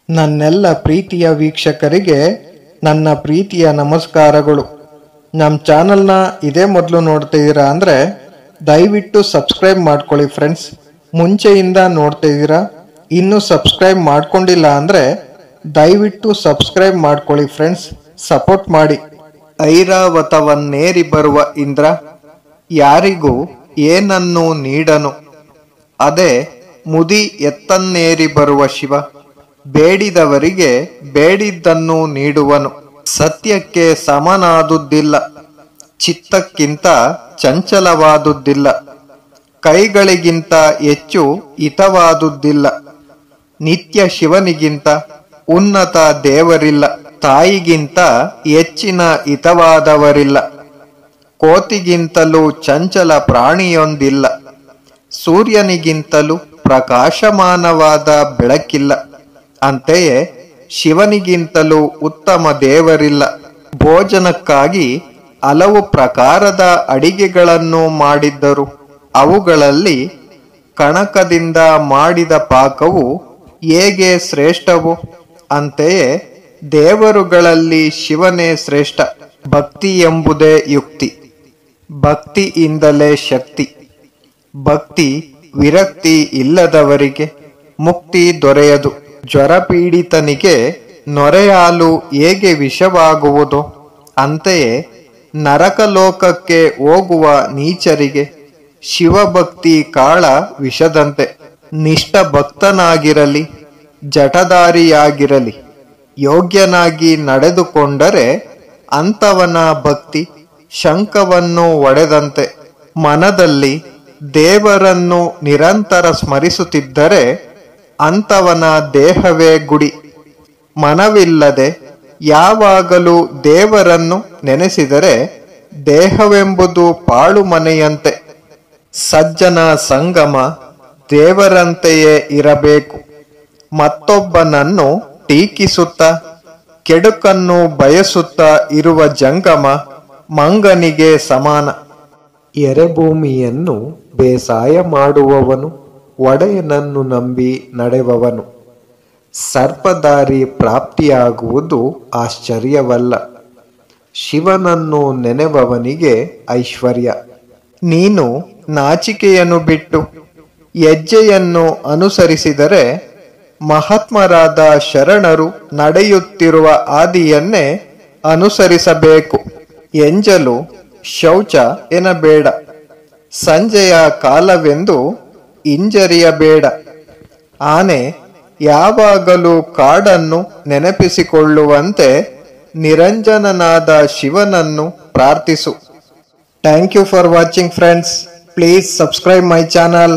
ನನ್ನೆಲ್ಲ ಪ್ರೀತಿಯ ವೀಕ್ಷಕರಿಗೆ ನನ್ನ ಪ್ರೀತಿಯ ನಮಸ್ಕಾರಗಳು. ನಮ್ಮ ಚಾನಲ್ನ ಇದೇ ಮೊದಲು ನೋಡ್ತಿದ್ದೀರಾ ಅಂದರೆ ದಯವಿಟ್ಟು ಸಬ್ಸ್ಕ್ರೈಬ್ ಮಾಡ್ಕೊಳ್ಳಿ ಫ್ರೆಂಡ್ಸ್. ಮುಂಚೆಯಿಂದ ನೋಡ್ತಿದ್ದೀರಾ, ಇನ್ನೂ ಸಬ್ಸ್ಕ್ರೈಬ್ ಮಾಡ್ಕೊಂಡಿಲ್ಲ ಅಂದರೆ ದಯವಿಟ್ಟು ಸಬ್ಸ್ಕ್ರೈಬ್ ಮಾಡ್ಕೊಳ್ಳಿ ಫ್ರೆಂಡ್ಸ್, ಸಪೋರ್ಟ್ ಮಾಡಿ. ಐರಾವತವನ್ನೇರಿ ಬರುವ ಇಂದ್ರ ಯಾರಿಗೂ ಏನನ್ನು ನೀಡನು, ಅದೇ ಮುದಿ ಎತ್ತನ್ನೇರಿ ಬರುವ ಶಿವ ಬೇಡಿದವರಿಗೆ ಬೇಡಿದ್ದನ್ನು ನೀಡುವನು. ಸತ್ಯಕ್ಕೆ ಸಮನಾದುದಿಲ್ಲ, ಚಿತ್ತಕ್ಕಿಂತ ಚಂಚಲವಾದುದಿಲ್ಲ, ಕೈಗಳಿಗಿಂತ ಹೆಚ್ಚು ಹಿತವಾದುದಿಲ್ಲ. ನಿತ್ಯ ಶಿವನಿಗಿಂತ ಉನ್ನತ ದೇವರಿಲ್ಲ, ತಾಯಿಗಿಂತ ಹೆಚ್ಚಿನ ಹಿತವಾದವರಿಲ್ಲ, ಕೋತಿಗಿಂತಲೂ ಚಂಚಲ ಪ್ರಾಣಿಯೊಂದಿಲ್ಲ, ಸೂರ್ಯನಿಗಿಂತಲೂ ಪ್ರಕಾಶಮಾನವಾದ ಬೆಳಕಿಲ್ಲ, ಅಂತೆಯೇ ಶಿವನಿಗಿಂತಲೂ ಉತ್ತಮ ದೇವರಿಲ್ಲ. ಭೋಜನಕ್ಕಾಗಿ ಹಲವು ಪ್ರಕಾರದ ಅಡಿಗೆಗಳನ್ನು ಮಾಡಿದ್ದರು. ಅವುಗಳಲ್ಲಿ ಕಣಕದಿಂದ ಮಾಡಿದ ಪಾಕವು ಹೇಗೆ ಶ್ರೇಷ್ಠವೋ ಅಂತೆಯೇ ದೇವರುಗಳಲ್ಲಿ ಶಿವನೇ ಶ್ರೇಷ್ಠ. ಭಕ್ತಿ ಎಂಬುದೇ ಯುಕ್ತಿ, ಭಕ್ತಿಯಿಂದಲೇ ಶಕ್ತಿ. ಭಕ್ತಿ ವಿರಕ್ತಿ ಇಲ್ಲದವರಿಗೆ ಮುಕ್ತಿ ದೊರೆಯದು. ಜ್ವರಪೀಡಿತನಿಗೆ ನೊರೆಹಾಲು ಹೇಗೆ ವಿಷವಾಗುವುದೋ ಅಂತೆಯೇ ನರಕಲೋಕಕ್ಕೆ ಹೋಗುವ ನೀಚರಿಗೆ ಶಿವಭಕ್ತಿ ಕಾಳ ವಿಷದಂತೆ. ನಿಷ್ಠ ಭಕ್ತನಾಗಿರಲಿ, ಜಟಧಾರಿಯಾಗಿರಲಿ, ಯೋಗ್ಯನಾಗಿ ನಡೆದುಕೊಂಡರೆ ಅಂಥವನ ಭಕ್ತಿ ಶಂಖವನ್ನು ಒಡೆದಂತೆ. ಮನದಲ್ಲಿ ದೇವರನ್ನು ನಿರಂತರ ಸ್ಮರಿಸುತ್ತಿದ್ದರೆ ಅಂಥವನ ದೇಹವೇ ಗುಡಿ. ಮನವಿಲ್ಲದೆ ಯಾವಾಗಲೂ ದೇವರನ್ನು ನೆನೆಸಿದರೆ ದೇಹವೆಂಬುದು ಪಾಳು ಮನೆಯಂತೆ. ಸಜ್ಜನ ಸಂಗಮ ದೇವರಂತೆಯೇ ಇರಬೇಕು. ಮತ್ತೊಬ್ಬನನ್ನು ಟೀಕಿಸುತ್ತಾ ಕೆಡುಕನ್ನು ಬಯಸುತ್ತಾ ಇರುವ ಜಂಗಮ ಮಂಗನಿಗೆ ಸಮಾನ. ಎರೆಭೂಮಿಯನ್ನು ಬೇಸಾಯ ಮಾಡುವವನು ಒಡೆಯನನ್ನು ನಂಬಿ ನಡೆವವನು. ಸರ್ಪದಾರಿ ಪ್ರಾಪ್ತಿಯಾಗುವುದು ಆಶ್ಚರ್ಯವಲ್ಲ, ಶಿವನನ್ನು ನೆನೆವವನಿಗೆ ಐಶ್ವರ್ಯ. ನೀನು ನಾಚಿಕೆಯನ್ನು ಬಿಟ್ಟು ಹೆಜ್ಜೆಯನ್ನು ಅನುಸರಿಸಿದರೆ ಮಹಾತ್ಮರಾದ ಶರಣರು ನಡೆಯುತ್ತಿರುವ ಹಾದಿಯನ್ನೇ ಅನುಸರಿಸಬೇಕು. ಎಂಜಲು ಶೌಚ ಎನ್ನಬೇಡ, ಸಂಜೆಯ ಕಾಲವೆಂದು ಹಿಂಜರಿಯಬೇಡ. ಆನೆ ಯಾವಾಗಲೂ ಕಾಡನ್ನು ನೆನಪಿಸಿಕೊಳ್ಳುವಂತೆ ನಿರಂಜನನಾದ ಶಿವನನ್ನು ಪ್ರಾರ್ಥಿಸು. Thank you for watching friends. Please subscribe my channel.